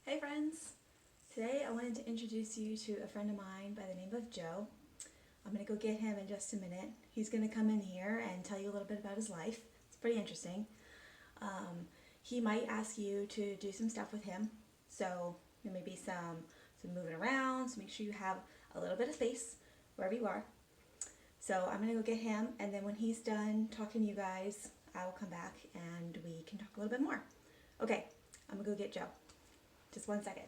Hey friends! Today I wanted to introduce you to a friend of mine by the name of Joe. I'm going to go get him in just a minute. He's going to come in here and tell you a little bit about his life. It's pretty interesting. He might ask you to do some stuff with him. So there may be some moving around, so make sure you have a little bit of space wherever you are. So I'm going to go get him, and then when he's done talking to you guys, I will come back and we can talk a little bit more. Okay, I'm going to go get Joe. Just 1 second.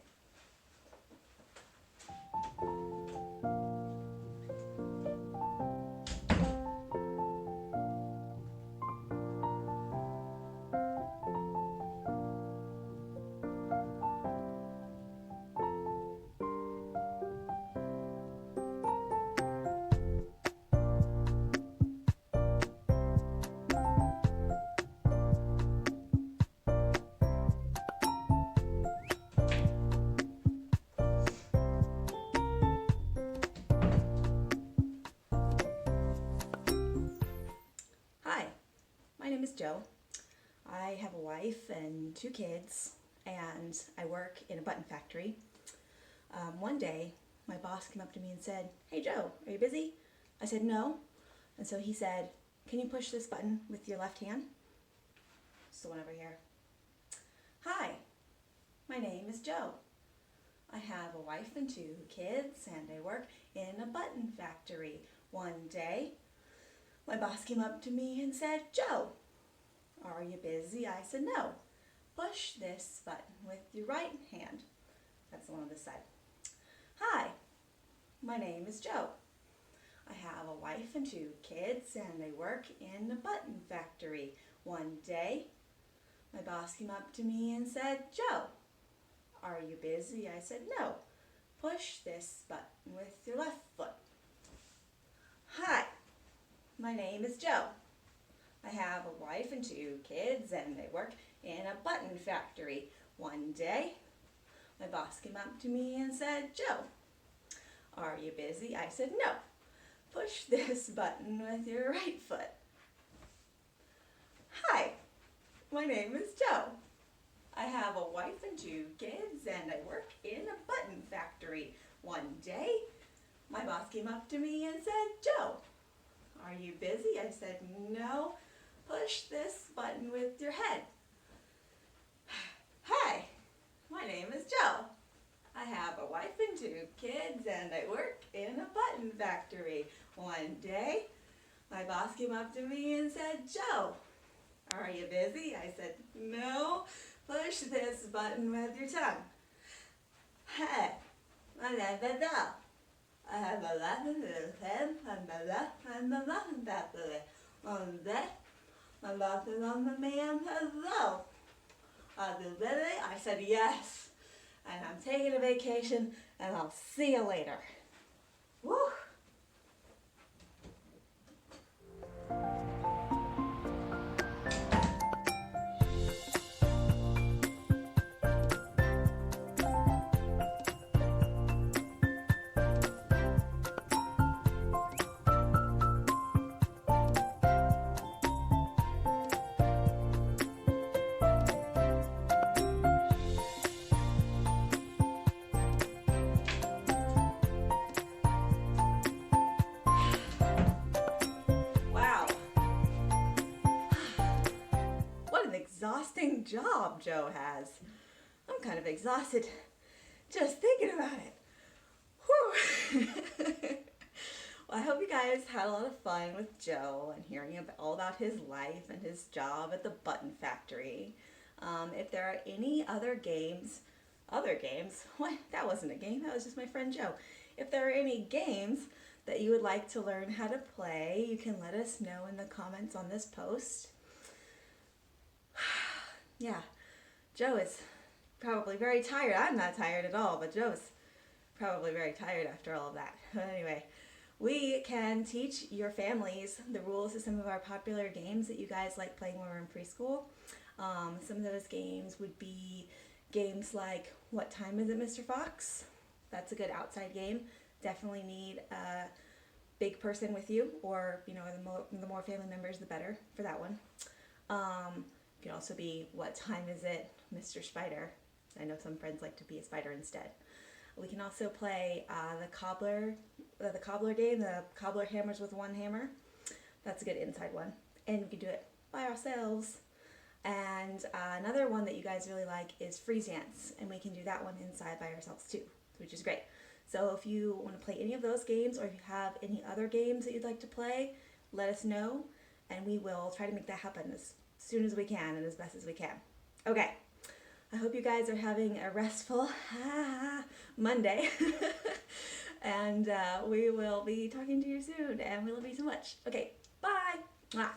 Hi, my name is Joe. I have a wife and 2 kids, and I work in a button factory. One day, my boss came up to me and said, "Hey Joe, are you busy?" I said, "No." And so he said, "Can you push this button with your left hand?" It's the one over here. Hi, my name is Joe. I have a wife and 2 kids, and I work in a button factory. One day, my boss came up to me and said, "Joe, are you busy?" I said, "No. Push this button with your right hand." That's the one on this side. Hi, my name is Joe. I have a wife and 2 kids, and I work in a button factory. One day, my boss came up to me and said, "Joe, are you busy?" I said, "No. Push this button with your left foot." Hi, my name is Joe. I have a wife and 2 kids, and I work in a button factory. One day, my boss came up to me and said, "Joe, are you busy?" I said, "No. Push this button with your right foot." Hi, my name is Joe. I have a wife and 2 kids, and I work in a button factory. One day, my boss came up to me and said, "Joe, are you busy?" I said, "No. Push this button with your head." Hi, my name is Joe. I have a wife and 2 kids, and I work in a button factory. One day, my boss came up to me and said, "Joe, are you busy?" I said, "No. Push this button with your tongue." Hey, my name is Joe. I have a left and a head, and a left and a button factory. One day, my boss is on the me and said, "Joe, are you busy?" I said, "Yes. And I'm taking a vacation, and I'll see you later." Woo! Wow. What an exhausting job Joe has. I'm kind of exhausted just thinking about it. Whew. Well, I hope you guys had a lot of fun with Joe and hearing all about his life and his job at the button factory. If there are any other games, what? That wasn't a game, that was just my friend Joe. If there are any games that you would like to learn how to play, you can let us know in the comments on this post. Yeah, Joe is probably very tired. I'm not tired at all, but Joe's probably very tired after all of that. But anyway, we can teach your families the rules of some of our popular games that you guys like playing when we're in preschool. Some of those games would be games like "What time is it, Mr. Fox?" That's a good outside game. Definitely need a big person with you, or the more family members, the better for that one. It can also be "What time is it, Mr. Spider?" I know some friends like to be a spider instead. We can also play the cobbler game, the cobbler hammers with one hammer. That's a good inside one. And we can do it by ourselves. And another one that you guys really like is freeze dance, and we can do that one inside by ourselves too, which is great. So if you want to play any of those games, or if you have any other games that you'd like to play, let us know, and we will try to make that happen as soon as we can and as best as we can. Okay, I hope you guys are having a restful Monday, and we will be talking to you soon, and we love you so much. Okay, bye! Mwah.